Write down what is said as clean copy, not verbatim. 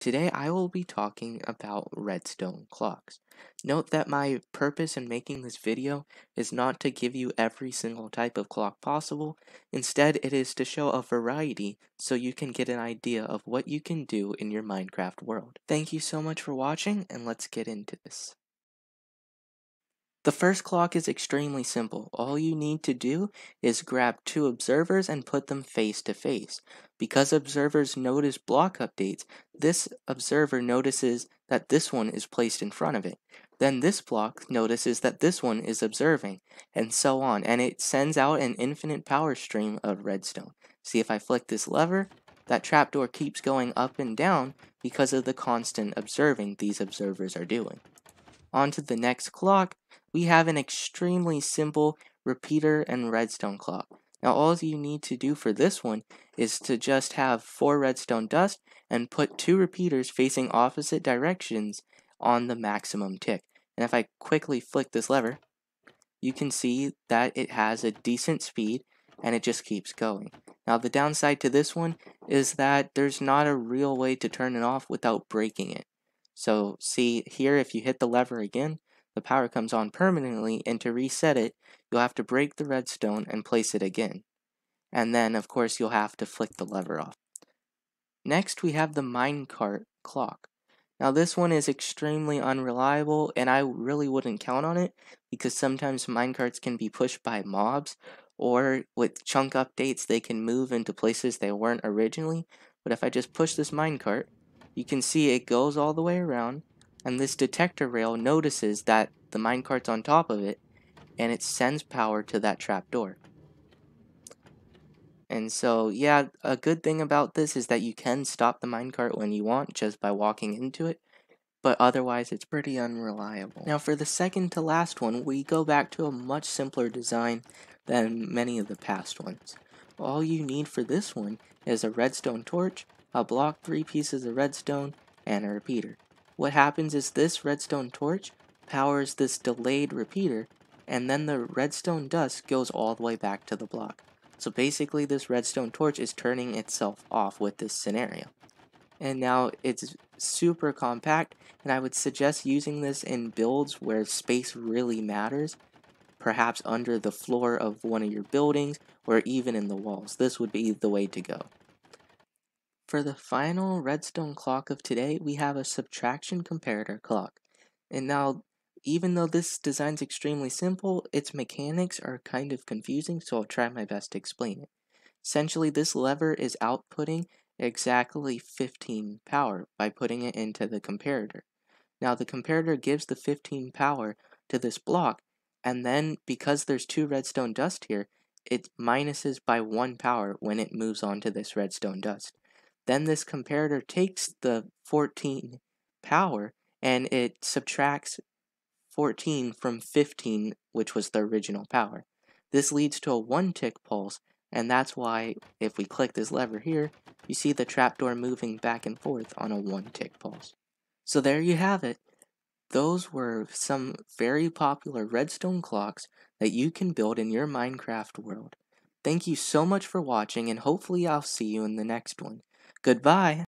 Today I will be talking about redstone clocks. Note that my purpose in making this video is not to give you every single type of clock possible. Instead, it is to show a variety so you can get an idea of what you can do in your Minecraft world. Thank you so much for watching, and let's get into this. The first clock is extremely simple. All you need to do is grab two observers and put them face to face. Because observers notice block updates, this observer notices that this one is placed in front of it. Then this block notices that this one is observing, and so on, and it sends out an infinite power stream of redstone. See, if I flick this lever, that trapdoor keeps going up and down because of the constant observing these observers are doing. On to the next clock, we have an extremely simple repeater and redstone clock. Now all you need to do for this one is to just have 4 redstone dust and put 2 repeaters facing opposite directions on the maximum tick. And if I quickly flick this lever, you can see that it has a decent speed and it just keeps going. Now the downside to this one is that there's not a real way to turn it off without breaking it. So see here, if you hit the lever again, the power comes on permanently, and to reset it, you'll have to break the redstone and place it again. And then of course you'll have to flick the lever off. Next we have the Minecart Clock. Now this one is extremely unreliable, and I really wouldn't count on it because sometimes minecarts can be pushed by mobs, or with chunk updates they can move into places they weren't originally. But if I just push this minecart, you can see it goes all the way around, and this detector rail notices that the minecart's on top of it, and it sends power to that trapdoor. And so, yeah, a good thing about this is that you can stop the minecart when you want just by walking into it, but otherwise it's pretty unreliable. Now for the second to last one, we go back to a much simpler design than many of the past ones. All you need for this one is a redstone torch, a block, 3 pieces of redstone, and a repeater. What happens is this redstone torch powers this delayed repeater, and then the redstone dust goes all the way back to the block. So basically this redstone torch is turning itself off with this scenario. And now it's super compact, and I would suggest using this in builds where space really matters, perhaps under the floor of one of your buildings or even in the walls. This would be the way to go. For the final redstone clock of today, we have a subtraction comparator clock. And now, even though this design's extremely simple, its mechanics are kind of confusing, so I'll try my best to explain it. Essentially, this lever is outputting exactly 15 power by putting it into the comparator. Now the comparator gives the 15 power to this block, and then because there's 2 redstone dust here, it minuses by 1 power when it moves on to this redstone dust. Then this comparator takes the 14 power and it subtracts 14 from 15, which was the original power. This leads to a 1 tick pulse, and that's why if we click this lever here, you see the trapdoor moving back and forth on a 1 tick pulse. So there you have it. Those were some very popular redstone clocks that you can build in your Minecraft world. Thank you so much for watching, and hopefully I'll see you in the next one. Goodbye!